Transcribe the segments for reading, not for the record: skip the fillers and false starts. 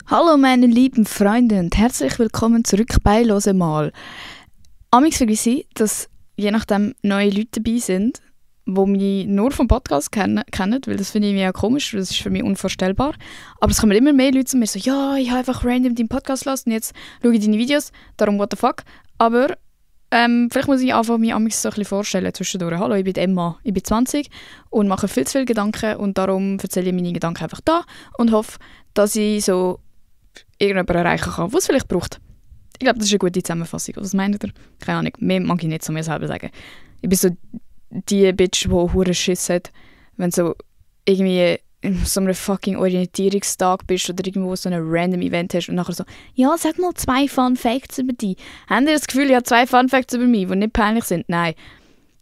Hallo meine lieben Freunde und herzlich willkommen zurück bei «Höre mal». Amigs vergesse ich, dass je nachdem neue Leute dabei sind, die mich nur vom Podcast kennen, weil das finde ich mir ja komisch, das ist für mich unvorstellbar. Aber es kommen immer mehr Leute zu mir so, ja, ich habe einfach random deinen Podcast gelassen und jetzt schaue ich deine Videos, darum what the fuck. Aber vielleicht muss ich einfach mich amigs so ein bisschen vorstellen zwischendurch. Hallo, ich bin Emma, ich bin 20 und mache viel zu viele Gedanken und darum erzähle ich meine Gedanken einfach da und hoffe, dass ich so irgendjemanden erreichen kann, was es vielleicht braucht. Ich glaube, das ist eine gute Zusammenfassung. Was meint ihr? Keine Ahnung, mehr mag ich nicht zu mir selber sagen. Ich bin so die Bitch, die hure Schiss hat, wenn du so irgendwie in so einem fucking Orientierungstag bist oder irgendwo so ein random Event hast und nachher so, ja, sag mal 2 Fun Facts über dich. Habt ihr das Gefühl, ich habe 2 Fun Facts über mich, die nicht peinlich sind? Nein.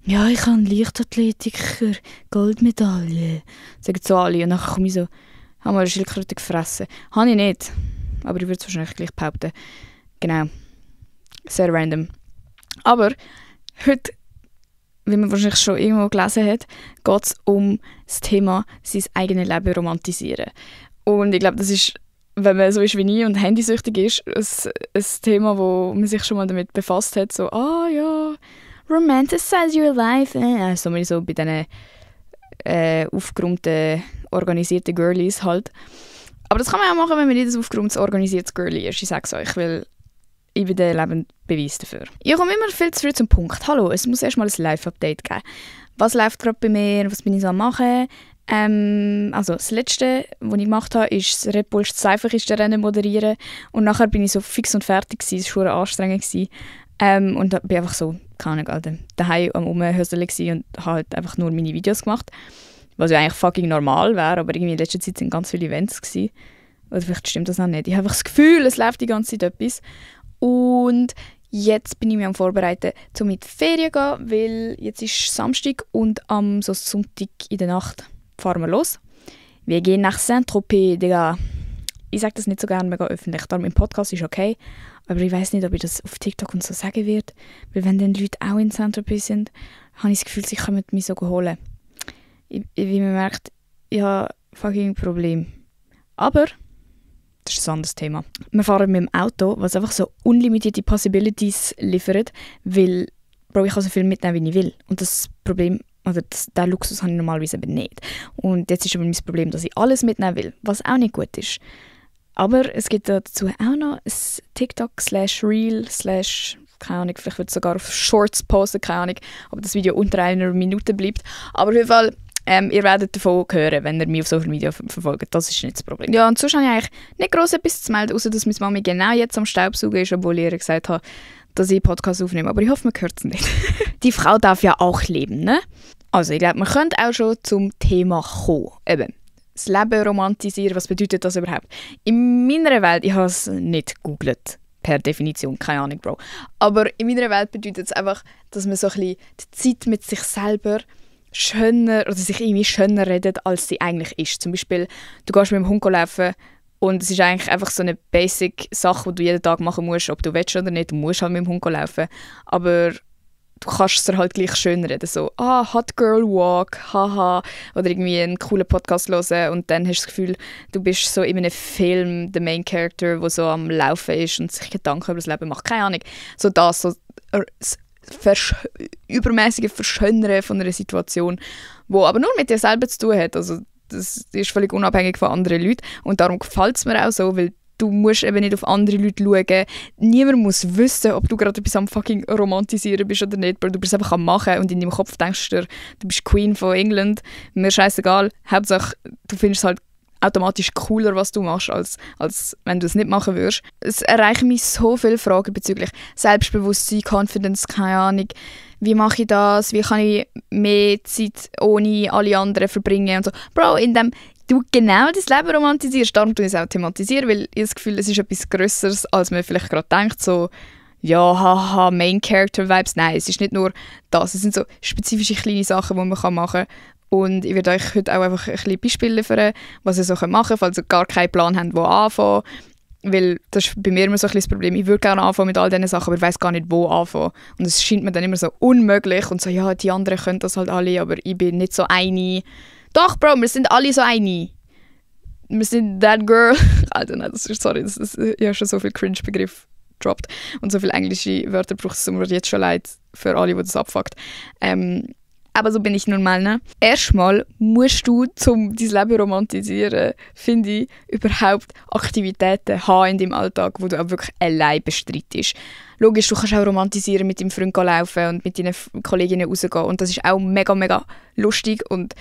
Ja, ich habe Leichtathletiker, Goldmedaille. Sagen so alle. Und nachher komme ich so, habe mal eine Schildkröte gefressen. Habe ich nicht. Aber ich würde es wahrscheinlich gleich behaupten. Genau. Sehr random. Aber heute, wie man wahrscheinlich schon irgendwo gelesen hat, geht es um das Thema sein eigenes Leben romantisieren. Und ich glaube, das ist, wenn man so ist wie ich und handysüchtig ist, ein Thema, wo man sich schon mal damit befasst hat. So, ja, romanticize your life. So bei diesen aufgeräumten, organisierten Girlies halt. Aber das kann man auch machen, wenn man nicht ein aufgeräumtes, organisiertes Girlie ist. Ich sage es euch, weil ich bin der lebende Beweis dafür. Ich komme immer viel zu früh zum Punkt. Hallo, es muss erstmal ein Live-Update geben. Was läuft gerade bei mir? Was bin ich so am machen? Also das Letzte, was ich gemacht habe, ist das Red Bull Seifenkistenrennen moderieren. Und nachher bin ich so fix und fertig gewesen. Es war anstrengend. Und da bin einfach so, keine Ahnung, daheim am Rumhöseln und habe halt einfach nur meine Videos gemacht. Was ja eigentlich fucking normal wäre, aber irgendwie in letzter Zeit sind ganz viele Events gewesen. Oder vielleicht stimmt das auch nicht. Ich habe einfach das Gefühl, es läuft die ganze Zeit etwas. Und jetzt bin ich mich am Vorbereiten, um in die Ferien zu gehen, weil jetzt ist Samstag und am Sonntag in der Nacht fahren wir los. Wir gehen nach Saint-Tropez, Digga. Ich sage das nicht so gerne mega öffentlich, darum im Podcast ist okay. Aber ich weiß nicht, ob ich das auf TikTok und so sagen werde. Weil wenn dann Leute auch in Saint-Tropez sind, habe ich das Gefühl, sie können mich so holen. Wie man merkt, ich habe fucking Problem. Aber das ist ein anderes Thema. Wir fahren mit dem Auto, was einfach so unlimitierte Possibilities liefert, weil ich kann so viel mitnehmen, wie ich will. Und das Problem, oder diesen Luxus habe ich normalerweise eben nicht. Und jetzt ist aber mein Problem, dass ich alles mitnehmen will, was auch nicht gut ist. Aber es gibt dazu auch noch ein TikTok/Reel/ keine Ahnung, vielleicht wird es sogar auf Shorts posten, keine Ahnung, ob das Video unter 1 Minute bleibt. Aber auf jeden Fall, ihr werdet davon hören, wenn ihr mich auf Social Media verfolgt. Das ist nicht das Problem. Ja, und sonst habe ich eigentlich nicht gross etwas zu melden, außer dass meine Mami genau jetzt am Staubsaugen ist, obwohl ich ihr gesagt habe, dass ich einen Podcast aufnehme. Aber ich hoffe, man hört es nicht. Die Frau darf ja auch leben, ne? Also, ich glaube, man könnte auch schon zum Thema kommen. Eben, das Leben romantisieren, was bedeutet das überhaupt? In meiner Welt, ich habe es nicht gegoogelt, per Definition, keine Ahnung, Bro. Aber in meiner Welt bedeutet es einfach, dass man so ein bisschen die Zeit mit sich selber schöner oder sich irgendwie schöner redet, als sie eigentlich ist. Zum Beispiel, du gehst mit dem Hund laufen und es ist eigentlich einfach so eine Basic-Sache, die du jeden Tag machen musst, ob du willst oder nicht. Du musst halt mit dem Hund laufen. Aber du kannst es dir halt gleich schön reden. So, Hot Girl Walk, haha. Oder irgendwie einen coolen Podcast hören und dann hast du das Gefühl, du bist so in einem Film der Main Character, der so am Laufen ist und sich Gedanken über das Leben macht. Keine Ahnung. So das, so übermäßige Verschönern von einer Situation, wo aber nur mit dir selber zu tun hat. Also das ist völlig unabhängig von anderen Leuten und darum gefällt es mir auch so, weil du musst eben nicht auf andere Leute schauen. Niemand muss wissen, ob du gerade etwas am fucking romantisieren bist oder nicht, weil du bist einfach am machen und in deinem Kopf denkst du bist Queen von England, mir scheißegal. Hauptsache, du findest halt automatisch cooler, was du machst, als wenn du es nicht machen würdest. Es erreichen mich so viele Fragen bezüglich Selbstbewusstsein, Confidence, keine Ahnung. Wie mache ich das? Wie kann ich mehr Zeit ohne alle anderen verbringen? Und so. Bro, indem du genau dein Leben romantisierst, darum tue ich es auch thematisieren, weil ich das Gefühl, es ist etwas Grösseres, als man vielleicht gerade denkt, so ja, haha, Main Character Vibes. Nein, es ist nicht nur das. Es sind so spezifische kleine Sachen, die man machen kann. Und ich werde euch heute auch einfach ein bisschen Beispiele liefern, was ihr so machen könnt, falls ihr gar keinen Plan habt, wo anfangen. Weil das ist bei mir immer so ein bisschen das Problem. Ich würde gerne anfangen mit all diesen Sachen, aber ich weiss gar nicht, wo anfangen. Und es scheint mir dann immer so unmöglich. Und so, ja, die anderen können das halt alle, aber ich bin nicht so eine. Doch, Bro, wir sind alle so eine. wir sind that girl. Alter, nein, sorry, ich habe schon so viel Cringe-Begriff gedroppt und so viele englische Wörter braucht es mir jetzt schon leid für alle, die das abfuckt. Aber so bin ich nun mal, ne? Erstmal musst du, um dein Leben romantisieren, finde ich, überhaupt Aktivitäten haben in deinem Alltag, wo du auch wirklich allein bestreitest. Logisch, du kannst auch romantisieren, mit deinem Freund laufen und mit deinen Kolleginnen rausgehen und das ist auch mega, mega lustig und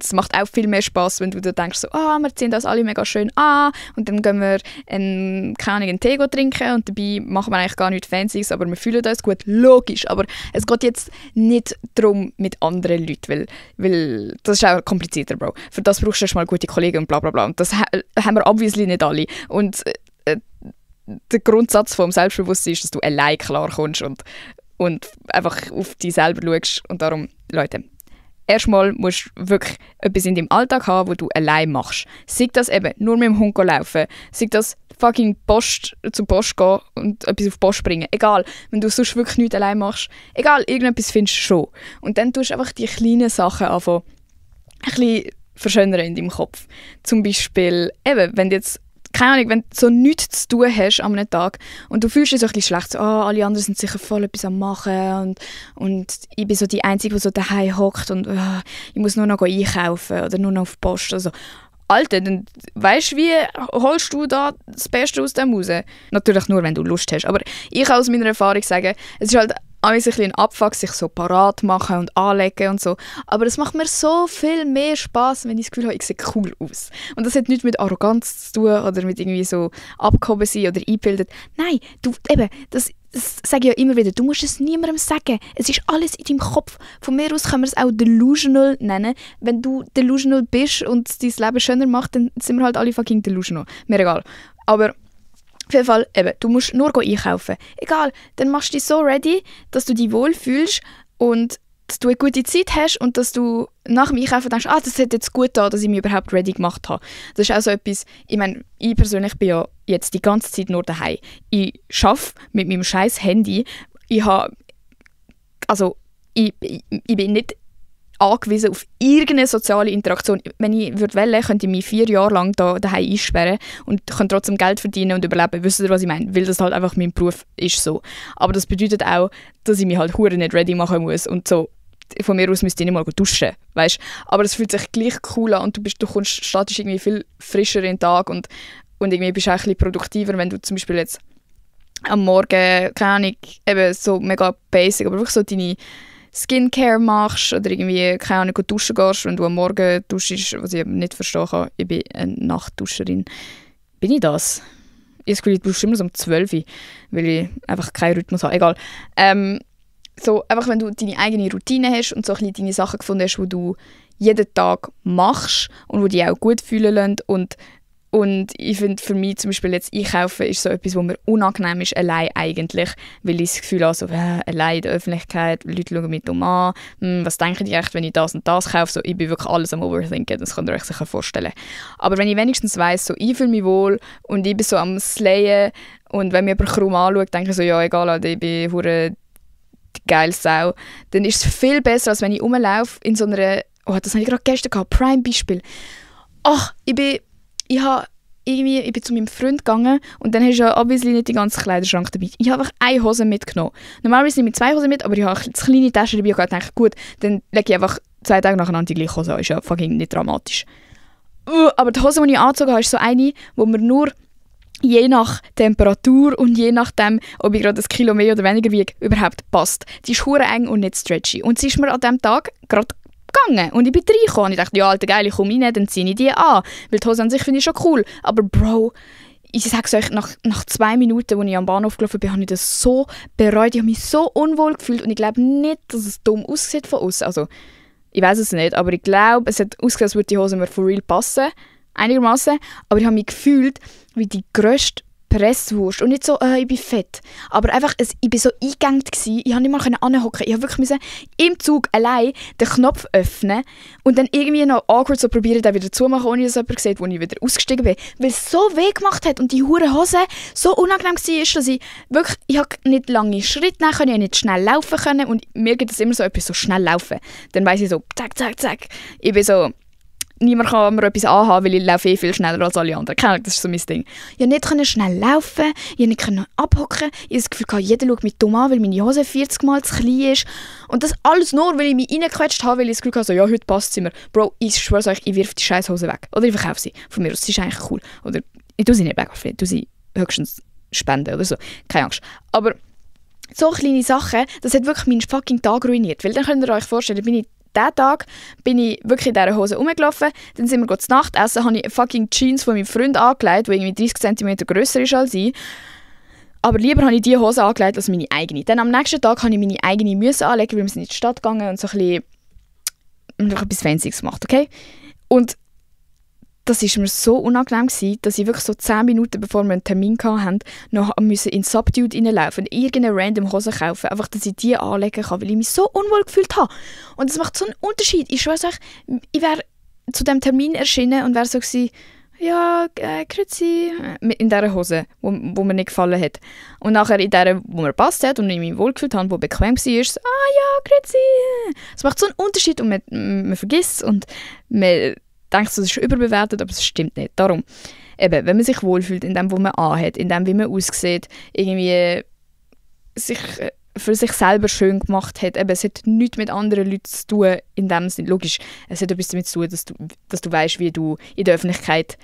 es macht auch viel mehr Spass, wenn du da denkst, so, wir ziehen das alle mega schön an und dann gehen wir einen Tee trinken und dabei machen wir eigentlich gar nichts Fancyes, aber wir fühlen uns gut. Logisch, aber es geht jetzt nicht darum mit anderen Leuten, weil das ist auch komplizierter, Bro. Für das brauchst du erstmal gute Kollegen und bla bla bla. Und das haben wir obviously nicht alle. Und der Grundsatz vom Selbstbewusstsein ist, dass du allein klarkommst und einfach auf dich selber schaust. Und darum, Leute, erstmal musst du wirklich etwas in deinem Alltag haben, wo du allein machst. Sei das eben nur mit dem Hund laufen, sei das fucking zur Post gehen und etwas auf die Post bringen. Egal, wenn du sonst wirklich nichts allein machst. Egal, irgendetwas findest du schon. Und dann tust du einfach die kleinen Sachen anfangen, ein bisschen verschönern in deinem Kopf. Zum Beispiel, eben, wenn du jetzt keine Ahnung, wenn du so nichts zu tun hast an einem Tag und du fühlst dich so ein bisschen schlecht, so, alle anderen sind sicher voll etwas am Machen und ich bin so die Einzige, die so daheim hockt und ich muss nur noch einkaufen oder nur noch auf die Post. Also, Alter, dann weißt du, wie holst du da das Beste aus dem raus? Natürlich nur, wenn du Lust hast, aber ich kann aus meiner Erfahrung sagen, es ist halt ein bisschen ein Abfuck, sich so parat machen und anlegen und so. Aber es macht mir so viel mehr Spass, wenn ich das Gefühl habe, ich sehe cool aus. Und das hat nichts mit Arroganz zu tun oder mit irgendwie so abgehoben sein oder eingebildet. Nein, du, eben, das sage ich ja immer wieder, du musst es niemandem sagen. Es ist alles in deinem Kopf. Von mir aus können wir es auch delusional nennen. Wenn du delusional bist und es dein Leben schöner macht, dann sind wir halt alle fucking delusional. Mir egal. Aber auf jeden Fall, eben, du musst nur einkaufen. Egal, dann machst du dich so ready, dass du dich wohlfühlst und dass du eine gute Zeit hast und dass du nach dem Einkaufen denkst, das hat jetzt gut getan, dass ich mich überhaupt ready gemacht habe. Das ist auch so etwas, ich meine, ich persönlich bin ja jetzt die ganze Zeit nur daheim. Ich arbeite mit meinem scheiß Handy. Ich bin nicht angewiesen auf irgendeine soziale Interaktion. Wenn ich wollte, könnte ich mich 4 Jahre lang daheim einsperren und könnte trotzdem Geld verdienen und überleben. Wisst ihr, was ich meine? Weil das halt einfach mein Beruf ist so. Aber das bedeutet auch, dass ich mich halt hure nicht ready machen muss und so. Von mir aus müsste ich nicht mal duschen, weißt? Aber es fühlt sich gleich cool an und du kommst statisch irgendwie viel frischer in den Tag und irgendwie bist du auch ein bisschen produktiver, wenn du zum Beispiel jetzt am Morgen, keine Ahnung, eben so mega basic, aber wirklich so deine Skincare machst oder irgendwie, keine Ahnung, duschen gehst, wenn du am Morgen duschst, was ich nicht verstehen kann. Ich bin eine Nachtduscherin. Bin ich das? Ich habe das Gefühl, immer so um 12 Uhr, weil ich einfach keinen Rhythmus habe. Egal. So, einfach wenn du deine eigene Routine hast und so ein bisschen deine Sachen gefunden hast, die du jeden Tag machst und die dich auch gut fühlen lassen und ich finde, für mich zum Beispiel jetzt einkaufen ist so etwas, was mir unangenehm ist, allein eigentlich, weil ich das Gefühl habe, so, allein in der Öffentlichkeit, Leute schauen mich dumm an, was denken die echt, wenn ich das und das kaufe, so, ich bin wirklich alles am Overthinken, das könnt ihr euch sicher vorstellen. Aber wenn ich wenigstens weiss, so, ich fühle mich wohl und ich bin so am Slayen und wenn mich jemand krumm anschaut, denke ich so, ja egal, ich bin hure die geile Sau, dann ist es viel besser, als wenn ich rumlaufe in so einer, das habe ich gerade gestern gehabt, Prime-Beispiel. Ich bin zu meinem Freund gegangen und dann hast du ja obviously nicht den ganzen Kleiderschrank dabei. Ich habe einfach eine Hose mitgenommen. Normalerweise nehme ich 2 Hosen mit, aber ich habe eine kleine Tasche dabei und ich dachte, gut, dann lege ich einfach 2 Tage nacheinander die gleiche Hose an. Ist ja fucking nicht dramatisch. Aber die Hose, die ich angezogen habe, ist so eine, wo mir nur je nach Temperatur und je nachdem, ob ich gerade ein Kilo mehr oder weniger wiege, überhaupt passt. Die ist hure eng und nicht stretchy. Und sie ist mir an diesem Tag gerade gegangen. Und ich bin reingekommen. Und ich dachte, ja, alter geil, ich komme rein, dann ziehe ich die an. Weil die Hose an sich finde ich schon cool. Aber Bro, ich sage es euch, nach 2 Minuten, als ich am Bahnhof gelaufen bin, habe ich das so bereut. Ich habe mich so unwohl gefühlt. Und ich glaube nicht, dass es dumm aussieht von außen. Also, ich weiß es nicht, aber ich glaube, es hat ausgesehen, als würde die Hose mir for real passen. Einigermaßen. Aber ich habe mich gefühlt wie die grösste Presswurst. Und nicht so, ich bin fett. Aber einfach, ich war so eingegangen gewesen. Ich konnte nicht mal anhocken. Ich musste im Zug allein den Knopf öffnen und dann irgendwie noch awkward so probieren, den wieder zumachen, ohne dass jemand sieht, wo ich wieder ausgestiegen bin. Weil es so weh gemacht hat und die hure Hose so unangenehm war, dass ich nicht lange Schritte nehmen konnte, ich nicht schnell laufen können. Und mir geht es immer so etwas so schnell laufen. Dann weiss ich so, zack, zack, zack. Ich bin so niemand kann mir etwas anhaben, weil ich laufe viel schneller als alle anderen. Keine Ahnung, das ist so mein Ding. Ich konnte nicht schnell laufen, ich konnte nicht abhocken. Ich habe das Gefühl, jeder schaut mich dumm an, weil meine Hose 40 Mal zu klein ist. Und das alles nur, weil ich mich reingequetscht habe, weil ich das Gefühl hatte, ja, heute passt sie mir. Bro, ich schwöre euch, ich wirf die scheiß Hose weg. Oder ich verkaufe sie. Von mir aus, sie ist eigentlich cool. Oder ich tue sie nicht wegwerfen, ich tue sie höchstens spenden oder so. Keine Angst. Aber so kleine Sachen, das hat wirklich meinen fucking Tag ruiniert. Weil dann könnt ihr euch vorstellen, diesen Tag bin ich wirklich in dieser Hose rumgelaufen, dann sind wir zu Nacht essen, habe ich fucking Jeans von meinem Freund angelegt, die irgendwie 30 cm grösser ist als ich. Aber lieber habe ich diese Hose angelegt als meine eigene. Dann am nächsten Tag habe ich meine eigene Müsse anlegen, weil wir sind in die Stadt gegangen und so ein bisschen etwas Fancyes gemacht, okay? Und das war mir so unangenehm gewesen, dass ich wirklich so 10 Minuten, bevor wir einen Termin hatten, noch in Subdued reinlaufen und irgendeine random Hose kaufen, einfach, dass ich die anlegen kann, weil ich mich so unwohl gefühlt habe. Und das macht so einen Unterschied. Ich schwöre euch, ich wäre zu diesem Termin erschienen und wäre so gewesen, ja, grüezi, in dieser Hose, wo mir nicht gefallen hat. Und nachher in der, wo mir passt hat und ich mich wohlgefühlt habe, wo bequem war, ist ja, grüezi. Das macht so einen Unterschied und man vergisst es und man denkt, das ist überbewertet, aber es stimmt nicht. Darum, eben, wenn man sich wohlfühlt in dem, was man anhat, in dem, wie man aussieht, irgendwie sich für sich selber schön gemacht hat, eben, es hat nichts mit anderen Leuten zu tun, in dem Sinne, logisch, es hat etwas damit zu tun, dass du weißt, wie du in der Öffentlichkeit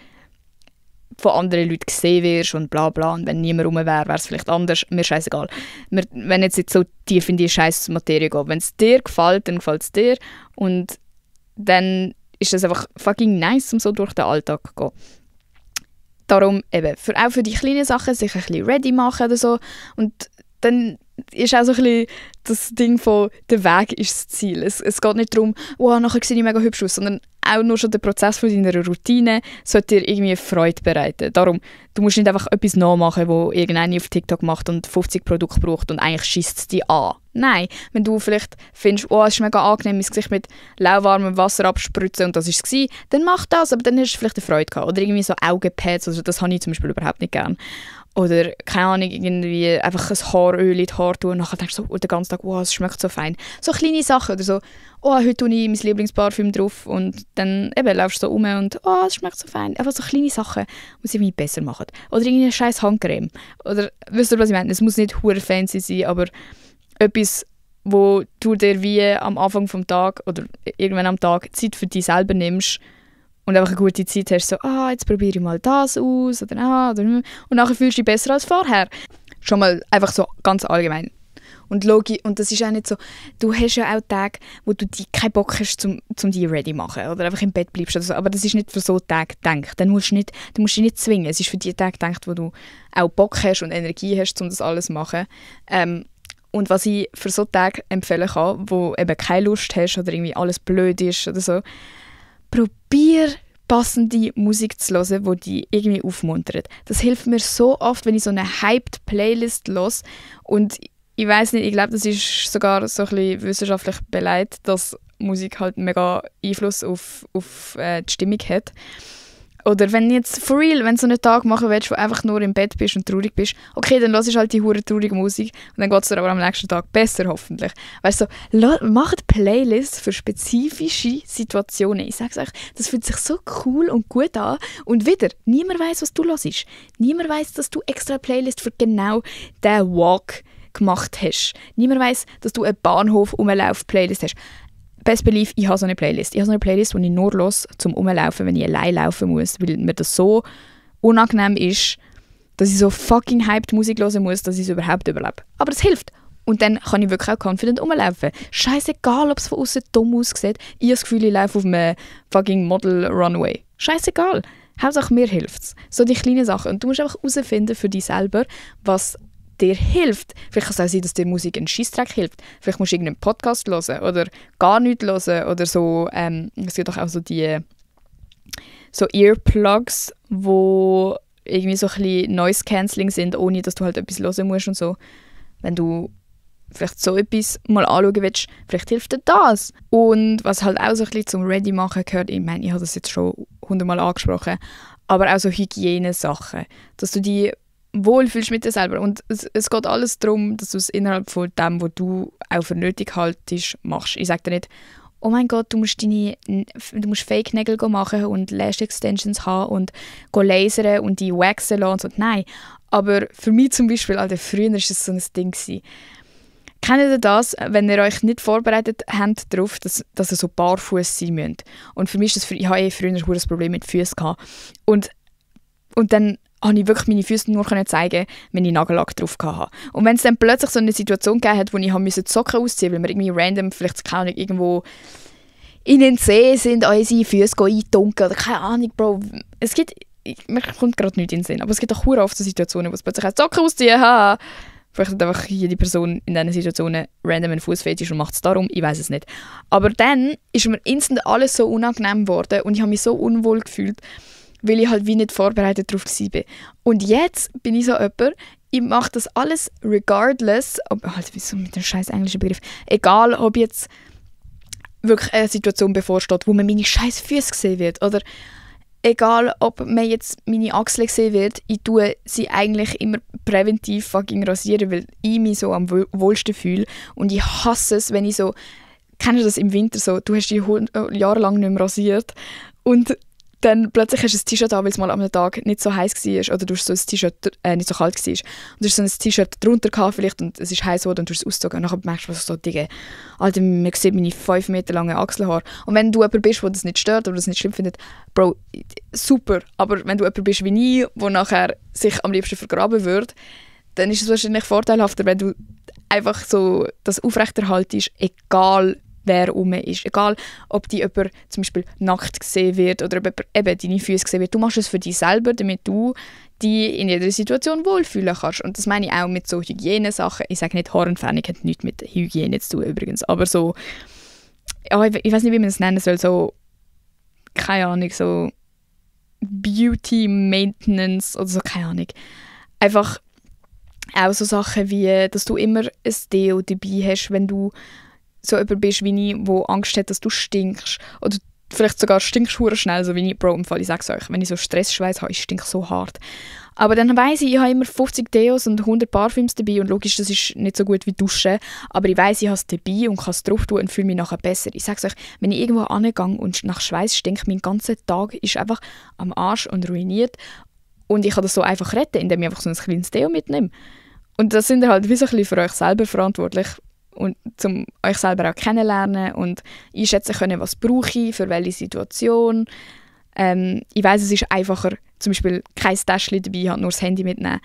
von anderen Leuten gesehen wirst und bla bla, und wenn niemand rum wäre, wäre es vielleicht anders, mir scheißegal. Wenn jetzt nicht so tief in die scheiß Materie geht, wenn es dir gefällt, dann gefällt es dir und dann ist das einfach fucking nice, um so durch den Alltag zu gehen. Darum eben, auch für die kleinen Sachen sich ein bisschen ready machen oder so. Und dann ist auch so ein bisschen das Ding von, der Weg ist das Ziel. Es geht nicht darum, oh, nachher sehe ich mega hübsch aus, sondern auch nur schon der Prozess von deiner Routine sollte dir irgendwie Freude bereiten. Darum, du musst nicht einfach etwas nachmachen, wo irgendeiner auf TikTok macht und 50 Produkte braucht und eigentlich schießt es dich an. Nein, wenn du vielleicht findest, oh, es ist mega angenehm, mein Gesicht mit lauwarmem Wasser abspritzen und das war es, dann mach das, aber dann hast du vielleicht eine Freude gehabt. Oder irgendwie so Augenpads, also das habe ich zum Beispiel überhaupt nicht gern. Oder, keine Ahnung, irgendwie einfach ein Haaröl in die Haare tun und nachher denkst du so, den ganzen Tag, oh, es schmeckt so fein. So kleine Sachen oder so, oh, heute tue ich mein Lieblingsparfüm drauf und dann eben laufst du so rum und oh, es schmeckt so fein. Einfach so kleine Sachen, die sie irgendwie besser machen. Oder irgendeine scheiß Handcreme. Oder, wisst ihr, was ich meine? Es muss nicht hure fancy sein, aber etwas, wo du dir wie am Anfang vom Tag oder irgendwann am Tag Zeit für dich selber nimmst und einfach eine gute Zeit hast, so, jetzt probiere ich mal das aus oder und nachher fühlst du dich besser als vorher. Schon mal einfach so ganz allgemein. Und logisch, und das ist auch nicht so, du hast ja auch Tage, wo du keinen Bock hast, zum dich ready zu machen oder einfach im Bett bleibst oder so, aber das ist nicht für so Tage gedacht. Du musst dich nicht zwingen, es ist für die Tage gedacht, wo du auch Bock hast und Energie hast, um das alles zu machen. Und was ich für so Tage empfehlen kann, wo eben keine Lust hast oder irgendwie alles blöd ist oder so, probier passende Musik zu hören, die dich irgendwie aufmuntert. Das hilft mir so oft, wenn ich so eine hyped Playlist höre und ich weiss nicht, ich glaube, das ist sogar so ein bisschen wissenschaftlich beleidigt, dass Musik halt mega Einfluss auf die Stimmung hat. Oder wenn jetzt, for real, wenn du so einen Tag machen willst, wo du einfach nur im Bett bist und traurig bist, okay, dann hörst du halt die hure traurige Musik und dann geht es dir aber am nächsten Tag besser, hoffentlich. Weißt du, macht Playlists für spezifische Situationen. Ich sage euch, das fühlt sich so cool und gut an. Und wieder, niemand weiss, was du hörst. Niemand weiss, dass du extra eine Playlist für genau diesen Walk gemacht hast. Niemand weiss, dass du eine Bahnhof-Umlauf-Playlist hast. Best believe, ich habe so eine Playlist. Ich habe so eine Playlist, die ich nur höre, zum Umlaufen, wenn ich allein laufen muss, weil mir das so unangenehm ist, dass ich so fucking hyped Musik hören muss, dass ich es überhaupt überlebe. Aber es hilft. Und dann kann ich wirklich auch confident rumlaufen. Scheißegal, ob es von außen dumm aussieht. Ich habe das Gefühl, ich laufe auf einem fucking Model-Runway. Scheißegal. Hauptsache mir hilft es. So die kleinen Sachen. Und du musst einfach herausfinden für dich selber, was dir hilft. Vielleicht kann es auch sein, dass dir Musik einen Scheissdreck hilft. Vielleicht musst du irgendeinen Podcast hören oder gar nichts hören oder so. Es gibt auch so die so Earplugs, wo irgendwie so ein bisschen Noise-Cancelling sind, ohne dass du halt etwas hören musst und so. Wenn du vielleicht so etwas mal anschauen willst, vielleicht hilft dir das. Und was halt auch so ein bisschen zum Ready-Machen gehört, ich meine, ich habe das jetzt schon 100-mal angesprochen, aber auch so Hygienesachen, dass du die wohlfühlst mit dir selber. Und es geht alles darum, dass du es innerhalb von dem, was du auch für nötig haltest, machst. Ich sage dir nicht, oh mein Gott, du musst Fake-Nägel machen und Lash-Extensions haben und lasern und die waxen lassen und so. Nein, aber für mich zum Beispiel, Alter, früher war es so ein Ding gewesen. Kennt ihr das, wenn ihr euch nicht vorbereitet habt darauf, dass ihr so barfuß sein müsst? Und für mich ist das, ich hatte früher ein Problem mit Füßen gehabt. Und dann konnte ich wirklich meine Füße nur zeigen, wenn ich Nagellack drauf hatte. Und wenn es dann plötzlich so eine Situation gegeben hat, wo ich die Socken ausziehen musste, weil wir irgendwie random, vielleicht keine Ahnung, irgendwo in den See sind, unsere Füße eintunken oder keine Ahnung, Bro. Es gibt, mir kommt gerade nichts in den Sinn, aber es gibt auch sehr oft so Situationen, wo es plötzlich Socken ausziehen ha. Vielleicht hat einfach jede Person in diesen Situationen random einen Fußfetisch und macht es darum, ich weiß es nicht. Aber dann ist mir instant alles so unangenehm geworden und ich habe mich so unwohl gefühlt, weil ich halt wie nicht vorbereitet darauf war. Und jetzt bin ich so jemand, ich mache das alles regardless, halt wie so mit dem scheiß englischen Begriff, egal ob jetzt wirklich eine Situation bevorsteht, wo man meine scheiß Füße sehen wird oder egal, ob man jetzt meine Achseln sehen wird, ich tue sie eigentlich immer präventiv fucking rasieren, weil ich mich so am wohlsten fühle. Und ich hasse es, wenn ich so, kennst du das im Winter so, du hast dich jahrelang nicht mehr rasiert und dann plötzlich hast du ein T-Shirt an, weil es mal am Tag nicht so heiß war oder du hast so ein T-Shirt nicht so kalt war. Und du hast so ein T-Shirt drunter gehabt vielleicht und es ist heiß geworden und du hast es ausgezogen. Und dann merkst du so, Digga, Alter, man sieht meine 5 Meter langen Achselhaare. Und wenn du jemand bist, der das nicht stört oder das nicht schlimm findet, Bro, super. Aber wenn du jemand bist wie ich, der nachher sich am liebsten vergraben würde, dann ist es wahrscheinlich vorteilhafter, wenn du einfach so das aufrechterhaltest, egal wer rum ist. Egal, ob die jemand zum Beispiel nackt gesehen wird oder ob jemand eben deine Füße gesehen wird. Du machst es für dich selber, damit du dich in jeder Situation wohlfühlen kannst. Und das meine ich auch mit so Hygienesachen. Ich sage nicht, Haarenentfernung hat nichts mit Hygiene zu tun übrigens, aber so, ja, ich weiß nicht, wie man es nennen soll, so, keine Ahnung, so Beauty Maintenance oder so, keine Ahnung. Einfach auch so Sachen wie, dass du immer ein Deo dabei hast, wenn du so jemand bist wie ich, der Angst hat, dass du stinkst. Oder vielleicht sogar stinkst du schnell, so wie ich. Bro, im Fall, ich sag's euch, wenn ich so Stressschweiß habe, ich stink so hart. Aber dann weiss ich habe immer 50 Deos und 100 Parfüms dabei und logisch, das ist nicht so gut wie Duschen. Aber ich weiss, ich habe es dabei und kann es drauf tun und fühle mich nachher besser. Ich sag's euch, wenn ich irgendwo angehe und nach Schweiß stinkt, mein ganzer Tag ist einfach am Arsch und ruiniert. Und ich kann das so einfach retten, indem ich einfach so ein kleines Deo mitnehme. Und das sind halt wie so ein bisschen für euch selber verantwortlich. Und um euch selber auch kennenlernen und einschätzen können, was brauche ich, für welche Situation. Ich weiss, es ist einfacher, zum Beispiel kein Täschchen dabei haben, nur das Handy mitnehmen.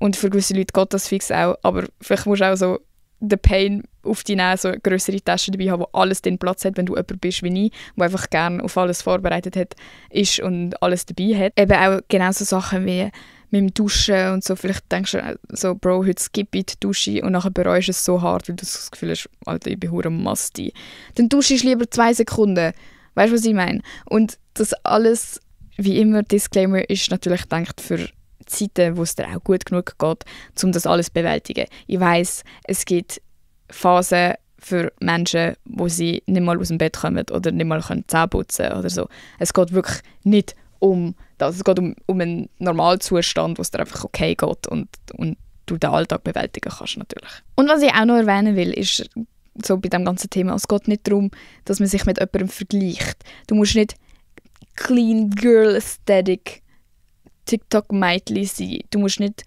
Und für gewisse Leute geht das fix auch, aber vielleicht musst du auch so den Pain auf dich nehmen, so eine grössere Tasche dabei haben, wo alles den Platz hat, wenn du jemand bist wie ich, der einfach gerne auf alles vorbereitet hat, ist und alles dabei hat. Eben auch genau so Sachen wie mit dem Duschen und so, vielleicht denkst du so, Bro, heute skippe ich die Dusche und nachher bereust du es so hart, weil du das Gefühl hast, Alter, ich bin hure Masti. Dann duschst du lieber 2 Sekunden. Weißt du, was ich meine? Und das alles, wie immer, Disclaimer, ist natürlich gedacht für Zeiten, wo es dir auch gut genug geht, um das alles zu bewältigen. Ich weiss, es gibt Phasen für Menschen, wo sie nicht mal aus dem Bett kommen oder nicht mal Zähne putzen können oder so. Es geht wirklich nicht um das. Es geht um einen Normalzustand, wo es dir einfach okay geht und du den Alltag bewältigen kannst natürlich. Und was ich auch noch erwähnen will, ist so bei diesem ganzen Thema, es geht nicht darum, dass man sich mit jemandem vergleicht. Du musst nicht Clean Girl Aesthetic TikTok-Mädchen sein. Du musst nicht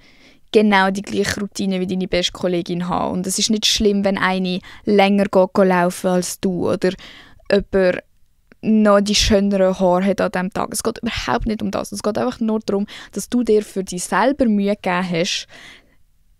genau die gleiche Routine wie deine beste Kollegin haben. Und es ist nicht schlimm, wenn eine länger geht laufen als du oder jemand noch die schöneren Haare hat an diesem Tag. Es geht überhaupt nicht um das. Es geht einfach nur darum, dass du dir für dich selber Mühe gegeben hast.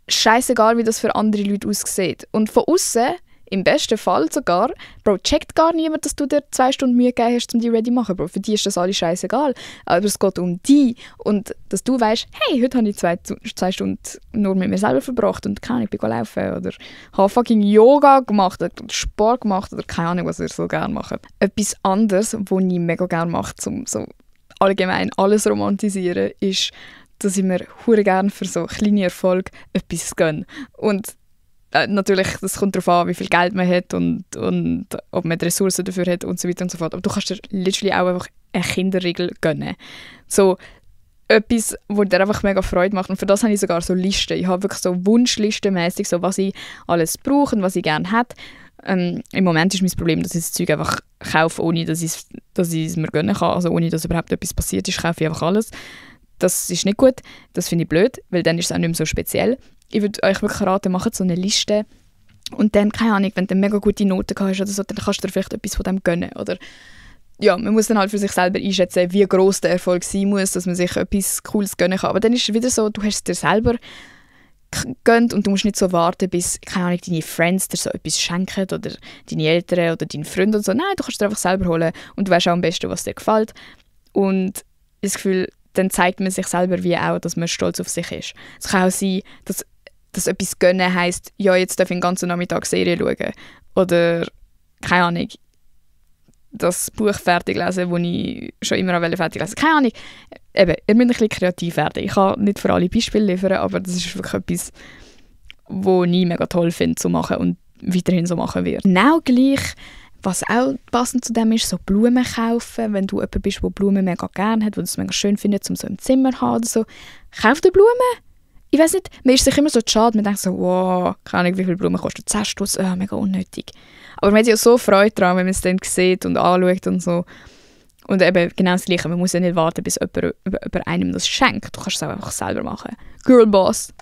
Scheißegal, wie das für andere Leute aussieht. Und von außen, im besten Fall sogar, Bro, checkt gar niemand, dass du dir 2 Stunden Mühe gegeben hast, um die ready zu machen, Bro. Für die ist das alles scheißegal. Aber es geht um dich und dass du weißt, hey, heute habe ich 2 Stunden nur mit mir selber verbracht und keine Ahnung, ich bin laufen oder habe fucking Yoga gemacht oder Sport gemacht oder keine Ahnung, was ihr so gerne macht. Etwas anderes, was ich mega gerne mache, um so allgemein alles romantisieren, ist, dass ich mir hure gerne für so kleine Erfolge etwas gönne. Und natürlich, das kommt darauf an, wie viel Geld man hat und ob man die Ressourcen dafür hat und so weiter und so fort. Aber du kannst dir literally auch einfach eine Kinderregel gönnen. So etwas, was dir einfach mega Freude macht. Und für das habe ich sogar so Listen. Ich habe wirklich so Wunschlistenmäßig, so was ich alles brauche und was ich gerne hätte. Im Moment ist mein Problem, dass ich das Zeug einfach kaufe, ohne dass ich es mir gönnen kann. Also ohne, dass überhaupt etwas passiert ist, kaufe ich einfach alles. Das ist nicht gut, das finde ich blöd, weil dann ist es auch nicht mehr so speziell. Ich würde euch wirklich raten, macht so eine Liste und dann, keine Ahnung, wenn du eine mega gute Note hast oder so, dann kannst du dir vielleicht etwas von dem gönnen. Oder ja, man muss dann halt für sich selber einschätzen, wie gross der Erfolg sein muss, dass man sich etwas Cooles gönnen kann. Aber dann ist es wieder so, du hast es dir selber gönnt und du musst nicht so warten, bis, keine Ahnung, deine Friends dir so etwas schenken oder deine Eltern oder deine Freunde und so. Nein, du kannst es dir einfach selber holen und du weißt auch am besten, was dir gefällt. Und das Gefühl, dann zeigt man sich selber wie auch, dass man stolz auf sich ist. Es kann auch sein, dass etwas gönnen heisst, ja, jetzt darf ich den ganzen Nachmittag Serie schauen. Oder, keine Ahnung, das Buch fertig lesen, das ich schon immer fertig lesen wollte. Keine Ahnung. Eben, ihr müsst ein bisschen kreativ werden. Ich kann nicht für alle Beispiele liefern, aber das ist wirklich etwas, was ich mega toll finde zu machen und weiterhin so machen werde. Genau gleich, was auch passend zu dem ist, so Blumen kaufen. Wenn du jemand bist, der Blumen mega gerne hat, der es mega schön findet, um so im Zimmer zu haben oder so, kauf dir Blumen. Ich weiss nicht, man ist sich immer so schade, man denkt so, wow, keine Ahnung, wie viele Blumen kostet 10 Stutz, mega unnötig. Aber man hat ja so Freude daran, wenn man es dann sieht und anschaut und so. Und eben genau das Gleiche, man muss ja nicht warten, bis jemand einem das schenkt. Du kannst es auch einfach selber machen. Girlboss.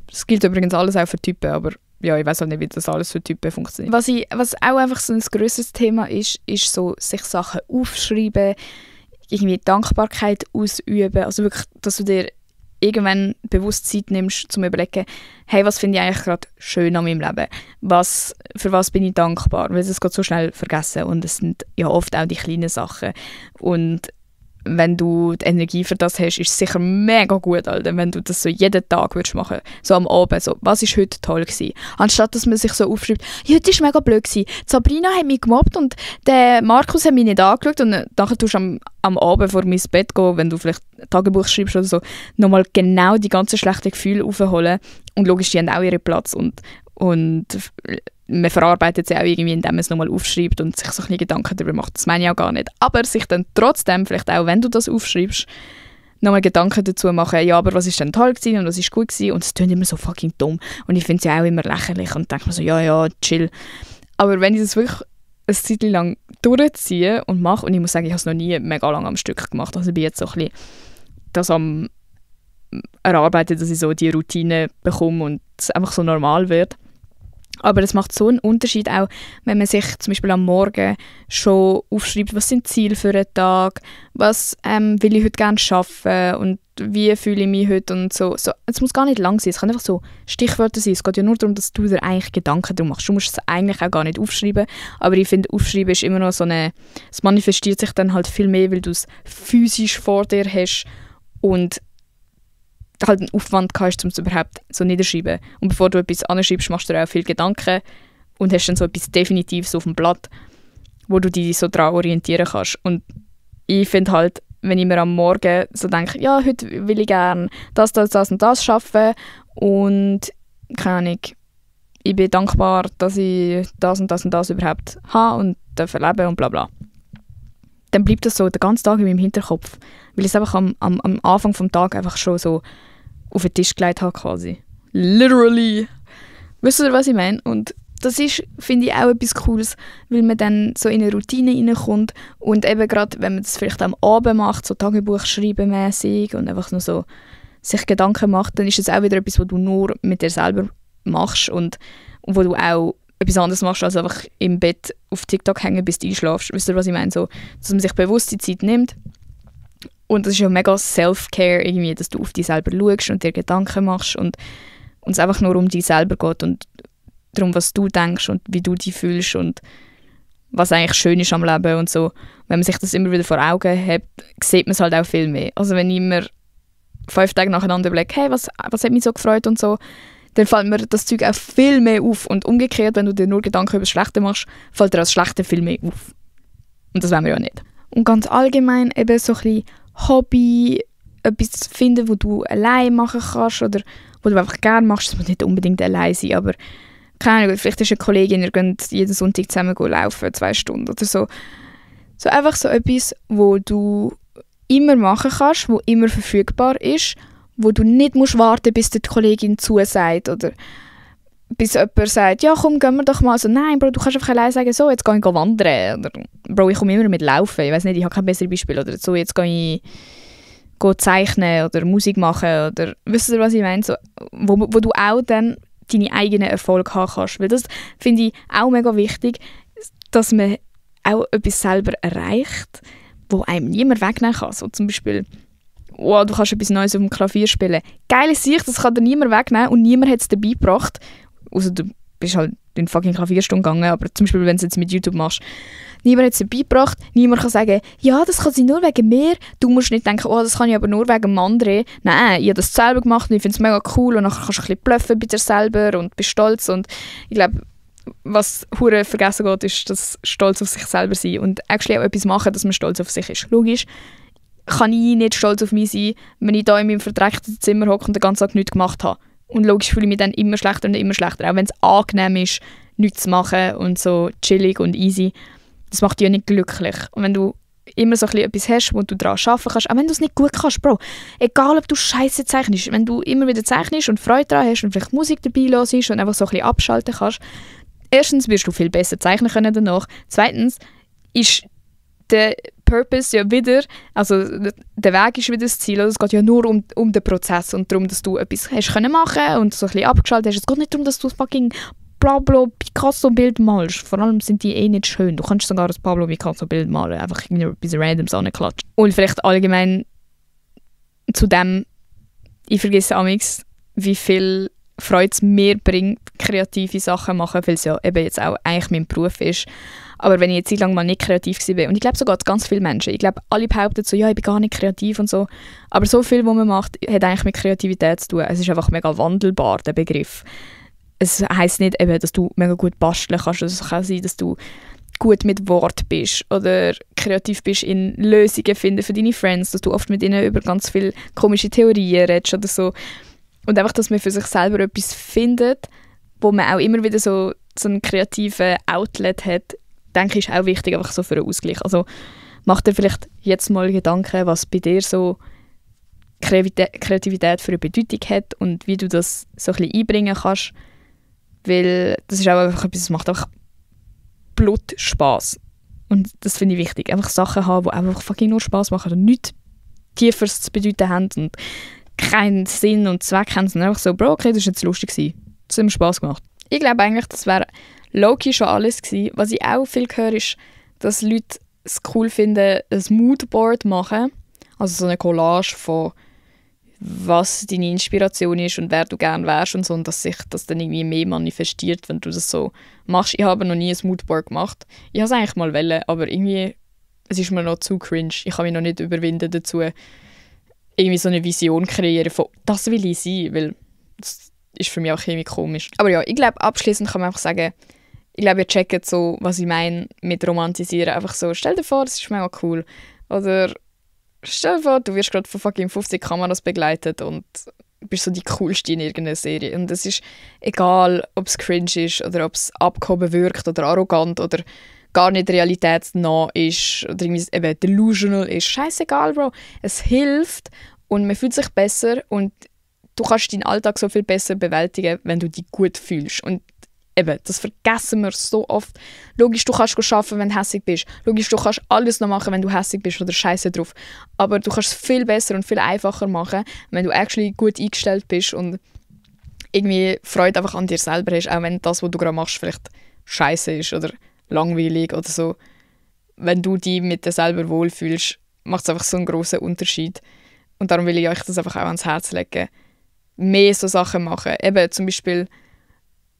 Das gilt übrigens alles auch für Typen, aber ja, ich weiss auch nicht, wie das alles für Typen funktioniert. Was auch einfach so ein grösseres Thema ist so, sich Sachen aufschreiben, irgendwie Dankbarkeit ausüben, also wirklich, dass du dir irgendwann bewusst Zeit nimmst, um zu überlegen, hey, was finde ich eigentlich gerade schön an meinem Leben? Für was bin ich dankbar? Weil es geht so schnell vergessen und es sind ja oft auch die kleinen Sachen. Und wenn du die Energie für das hast, ist es sicher mega gut, Alter, wenn du das so jeden Tag würdest machen. So am Abend, so, was ist heute toll gewesen? Anstatt, dass man sich so aufschreibt, ja, heute war mega blöd gewesen. Sabrina hat mich gemobbt und der Markus hat mich nicht angeschaut. Und nachher tust du am Abend vor mein Bett gehen, wenn du vielleicht Tagebuch schreibst oder so, nochmal genau die ganzen schlechten Gefühle aufholen. Und logisch, die haben auch ihren Platz. Und man verarbeitet sie auch irgendwie, indem man es nochmal aufschreibt und sich so ein bisschen Gedanken darüber macht. Das meine ich auch gar nicht. Aber sich dann trotzdem, vielleicht auch wenn du das aufschreibst, nochmal Gedanken dazu machen, ja, aber was ist denn toll gewesen und was ist gut gewesen? Und es klingt immer so fucking dumm. Und ich finde es ja auch immer lächerlich und denke mir so, ja, chill. Aber wenn ich das wirklich eine Zeit lang durchziehe und mache, und ich muss sagen, ich habe es noch nie mega lange am Stück gemacht, also ich bin jetzt so ein bisschen das am erarbeiten, dass ich so die Routine bekomme und es einfach so normal wird. Aber es macht so einen Unterschied auch, wenn man sich zum Beispiel am Morgen schon aufschreibt, was sind die Ziele für einen Tag, was will ich heute gerne schaffen und wie fühle ich mich heute und so. Es muss gar nicht lang sein, es kann einfach so Stichwörter sein. Es geht ja nur darum, dass du dir eigentlich Gedanken darum machst. Du musst es eigentlich auch gar nicht aufschreiben, aber ich finde, aufschreiben ist immer noch so es manifestiert sich dann halt viel mehr, weil du es physisch vor dir hast und halt einen Aufwand hast, um es überhaupt so niederschreiben. Und bevor du etwas anschreibst, machst du dir auch viel Gedanken und hast dann so etwas Definitives auf dem Blatt, wo du dich so daran orientieren kannst. Und ich finde halt, wenn ich mir am Morgen so denke, ja, heute will ich gerne das und das schaffen und keine Ahnung, ich bin dankbar, dass ich das und das überhaupt habe und darf erleben und bla bla. Dann bleibt das so den ganzen Tag in meinem Hinterkopf, weil ich es einfach am Anfang des Tages einfach schon so auf den Tisch gelegt habe quasi. Literally. Wisst ihr, was ich meine? Und das ist, finde ich, auch etwas Cooles, weil man dann so in eine Routine reinkommt und eben gerade, wenn man das vielleicht am Abend macht, so Tagebuch schreiben mäßig und einfach nur so sich Gedanken macht, dann ist es auch wieder etwas, was du nur mit dir selber machst und wo du auch etwas anderes machst, als einfach im Bett auf TikTok hängen, bis du einschlafst. Wisst ihr, was ich meine? So, dass man sich bewusst die Zeit nimmt. Und das ist ja mega Self-Care irgendwie, dass du auf dich selber schaust und dir Gedanken machst und es einfach nur um dich selber geht und darum, was du denkst und wie du dich fühlst und was eigentlich schön ist am Leben und so. Wenn man sich das immer wieder vor Augen hat, sieht man es halt auch viel mehr. Also wenn ich immer 5 Tage nacheinander überlege, hey, was hat mich so gefreut und so, dann fällt mir das Zeug auch viel mehr auf. Und umgekehrt, wenn du dir nur Gedanken über das Schlechte machst, fällt dir das Schlechte viel mehr auf. Und das wollen wir ja nicht. Und ganz allgemein eben so ein bisschen Hobby, etwas zu finden, wo du allein machen kannst oder wo du einfach gerne machst. Es muss nicht unbedingt allein sein, aber keine Ahnung, vielleicht ist eine Kollegin, ihr könnt jeden Sonntag zusammen laufen, 2 Stunden oder so. So einfach so etwas, wo du immer machen kannst, wo immer verfügbar ist, wo du nicht musst warten, bis die Kollegin zusagt oder bis jemand sagt, ja komm, gehen wir doch mal. So, nein, Bro, du kannst einfach allein sagen, so, jetzt gehe ich wandern. Oder, Bro, ich komme immer mit Laufen. Ich weiß nicht, ich habe kein besseres Beispiel. Oder so, jetzt gehe ich zeichnen oder Musik machen. Oder, wisst ihr, was ich meine? So, wo du auch dann deine eigenen Erfolge haben kannst. Weil das finde ich auch mega wichtig, dass man auch etwas selber erreicht, wo einem niemand wegnehmen kann. So zum Beispiel, oh, du kannst etwas Neues auf dem Klavier spielen. Geile Sicht, das kann dir niemand wegnehmen und niemand hat es dabei gebracht. Also du bist halt in fucking Klavierstunde gegangen, aber zum Beispiel, wenn du es jetzt mit YouTube machst, niemand hat es dabei gebracht. Niemand kann sagen, ja, das kann sie nur wegen mir. Du musst nicht denken, oh, das kann ich aber nur wegen dem anderen. Nein, ich habe das selber gemacht und ich finde es mega cool und dann kannst du ein bisschen bluffen bei dir selber und bist stolz. Und ich glaube, was hure vergessen geht, ist das Stolz auf sich selber sein und actually auch etwas machen, dass man stolz auf sich ist. Logisch kann ich nicht stolz auf mich sein, wenn ich da in meinem verdreckten Zimmer hocke und den ganzen Tag nichts gemacht habe. Und logisch fühle ich mich dann immer schlechter und immer schlechter, auch wenn es angenehm ist, nichts zu machen und so chillig und easy. Das macht dich ja nicht glücklich. Und wenn du immer so etwas hast, wo du daran arbeiten kannst, auch wenn du es nicht gut kannst, Bro, egal ob du Scheiße zeichnest, wenn du immer wieder zeichnest und Freude daran hast und vielleicht Musik dabei hörst und einfach so ein bisschen abschalten kannst, erstens wirst du viel besser zeichnen können danach. Zweitens ist der Purpose ja wieder, also der Weg ist wieder das Ziel. Es geht ja nur um den Prozess und darum, dass du etwas hast können machen und so ein bisschen abgeschaltet hast. Es geht nicht darum, dass du ein fucking Pablo Picasso-Bild malst. Vor allem sind die nicht schön. Du kannst sogar ein Pablo Picasso-Bild malen, einfach irgendwie etwas Randoms anklatschen. Und vielleicht allgemein zu dem, ich vergesse amigs, wie viel Freude es mir bringt, kreative Sachen machen, weil es ja eben jetzt auch eigentlich mein Beruf ist. Aber wenn ich jetzt lang mal nicht kreativ war, und ich glaube sogar ganz viele Menschen, ich glaube alle behaupten so, ja, ich bin gar nicht kreativ und so, aber so viel, was man macht, hat eigentlich mit Kreativität zu tun. Es ist einfach mega wandelbar, der Begriff. Es heisst nicht eben, dass du mega gut basteln kannst, es kann sein, dass du gut mit Wort bist oder kreativ bist in Lösungen finden für deine Friends, dass du oft mit ihnen über ganz viele komische Theorien redest oder so. Und einfach, dass man für sich selber etwas findet, wo man auch immer wieder so einen kreativen Outlet hat, denke ich, ist auch wichtig, einfach so für einen Ausgleich. Also mach dir vielleicht jetzt mal Gedanken, was bei dir so Kreativität für eine Bedeutung hat und wie du das so ein bisschen einbringen kannst, weil das ist auch einfach etwas, das macht einfach Blutspaß. Und das finde ich wichtig, einfach Sachen haben, die einfach fucking nur Spaß machen und nichts Tieferes zu bedeuten haben und keinen Sinn und Zweck haben, sondern einfach so, Bro, okay, das war jetzt lustig gewesen. Das hat mir Spass gemacht. Ich glaube eigentlich, das wäre low-key schon alles gewesen. Was ich auch viel höre, ist, dass Leute es cool finden, ein Moodboard machen. Also so eine Collage von was deine Inspiration ist und wer du gerne wärst und so. Und dass sich das dann irgendwie mehr manifestiert, wenn du das so machst. Ich habe noch nie ein Moodboard gemacht. Ich habe es eigentlich mal wollen, aber irgendwie, es ist mir noch zu cringe. Ich kann mich noch nicht überwinden dazu, irgendwie so eine Vision kreieren von, das will ich sein, weil das ist für mich auch irgendwie komisch. Aber ja, ich glaube, abschließend kann man einfach sagen, ich glaube, ihr checkt so, was ich meine mit Romantisieren. Einfach so, stell dir vor, das ist mega cool. Oder stell dir vor, du wirst gerade von fucking 50 Kameras begleitet und bist so die Coolste in irgendeiner Serie. Und es ist egal, ob es cringe ist oder ob es abgehoben wirkt oder arrogant oder gar nicht realitätsnah ist oder irgendwie eben delusional ist. Scheißegal, Bro. Es hilft und man fühlt sich besser und du kannst deinen Alltag so viel besser bewältigen, wenn du dich gut fühlst. Und eben, das vergessen wir so oft. Logisch, du kannst arbeiten, wenn du hässig bist. Logisch, du kannst alles noch machen, wenn du hässig bist oder scheiße drauf. Aber du kannst es viel besser und viel einfacher machen, wenn du actually gut eingestellt bist und irgendwie Freude einfach an dir selber hast, auch wenn das, was du gerade machst, vielleicht scheiße ist oder langweilig oder so. Wenn du dich mit dir selber wohlfühlst, macht es einfach so einen grossen Unterschied. Und darum will ich euch das einfach auch ans Herz legen. Mehr so Sachen machen. Eben zum Beispiel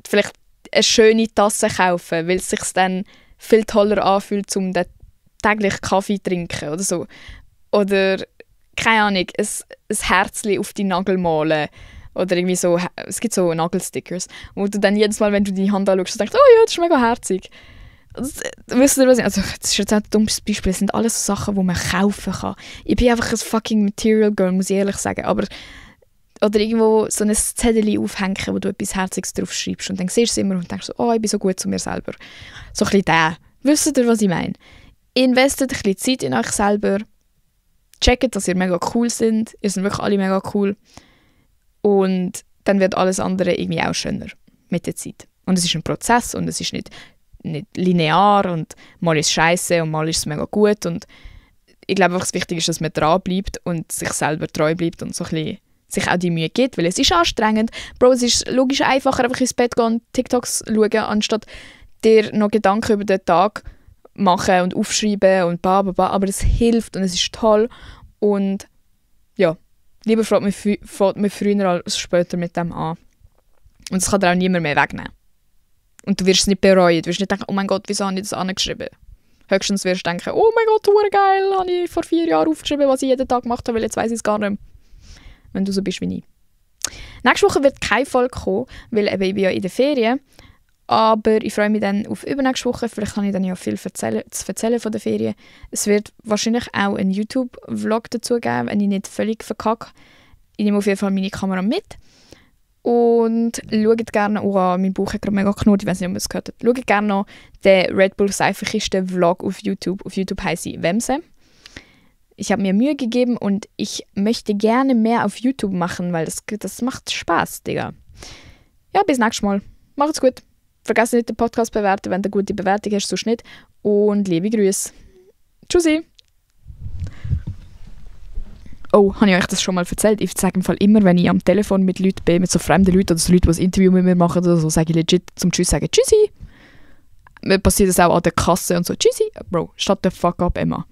vielleicht eine schöne Tasse kaufen, weil es sich dann viel toller anfühlt, um den täglichen Kaffee zu trinken oder so. Oder, keine Ahnung, ein Herzchen auf die Nagel malen. Oder irgendwie so, es gibt so Nagelstickers, wo du dann jedes Mal, wenn du deine Hand anschaust, denkst, oh ja, das ist mega herzig. Wisst ihr, was ich, also das ist jetzt ein dummes Beispiel, das sind alles so Sachen, die man kaufen kann. Ich bin einfach ein fucking Material Girl, muss ich ehrlich sagen, aber oder irgendwo so ein Zettel aufhängen, wo du etwas Herziges drauf schreibst und dann siehst du es immer und denkst so, oh, ich bin so gut zu mir selber. So ein bisschen der. Wisst ihr, was ich meine? Investet ein bisschen Zeit in euch selber, checkt, dass ihr mega cool seid, ihr seid wirklich alle mega cool und dann wird alles andere irgendwie auch schöner. mit der Zeit. Und es ist ein Prozess und es ist nicht linear und mal ist es scheisse und mal ist es mega gut. Und ich glaube einfach, das Wichtige ist, dass man dran bleibt und sich selber treu bleibt und so ein bisschen sich auch die Mühe gibt, weil es ist anstrengend. Bro, es ist logisch einfacher, einfach ins Bett gehen und TikToks schauen, anstatt dir noch Gedanken über den Tag machen und aufschreiben und bla bla bla. Aber es hilft und es ist toll. Und ja, lieber fängt man früher als später mit dem an. Und das kann dir auch niemand mehr wegnehmen. Und du wirst es nicht bereuen. Du wirst nicht denken, oh mein Gott, wieso habe ich das angeschrieben? Höchstens wirst du denken, oh mein Gott, geil, habe ich vor 4 Jahren aufgeschrieben, was ich jeden Tag gemacht habe, weil jetzt weiss ich es gar nicht mehr. Wenn du so bist wie ich. Nächste Woche wird keine Folge kommen, weil eben ich bin ja in der Ferien. Aber ich freue mich dann auf übernächste Woche. Vielleicht kann ich dann ja viel zu erzählen von der Ferien. Es wird wahrscheinlich auch einen YouTube-Vlog dazu geben, wenn ich nicht völlig verkacke. Ich nehme auf jeden Fall meine Kamera mit. Und schaut gerne, mein Bauch hat gerade mega knurrt, ich weiß nicht, ob ihr es gehört habt. Schaut gerne noch den Red Bull Seifenkisten-Vlog auf YouTube. Auf YouTube heisst sie Wemse. Ich habe mir Mühe gegeben und ich möchte gerne mehr auf YouTube machen, weil das macht Spaß, Digga. Ja, bis nächstes Mal. Macht's gut. Vergesst nicht den Podcast zu bewerten, wenn du eine gute Bewertung hast, sonst nicht. Und liebe Grüße. Tschüssi. Oh, habe ich euch das schon mal erzählt? Ich sage im Fall immer, wenn ich am Telefon mit Leuten bin, mit so fremden Leuten oder so Leuten, die ein Interview mit mir machen oder so, sage ich legit zum Tschüss sagen Tschüssi. Mir passiert das auch an der Kasse und so Tschüssi. Bro, shut the fuck up, Emma.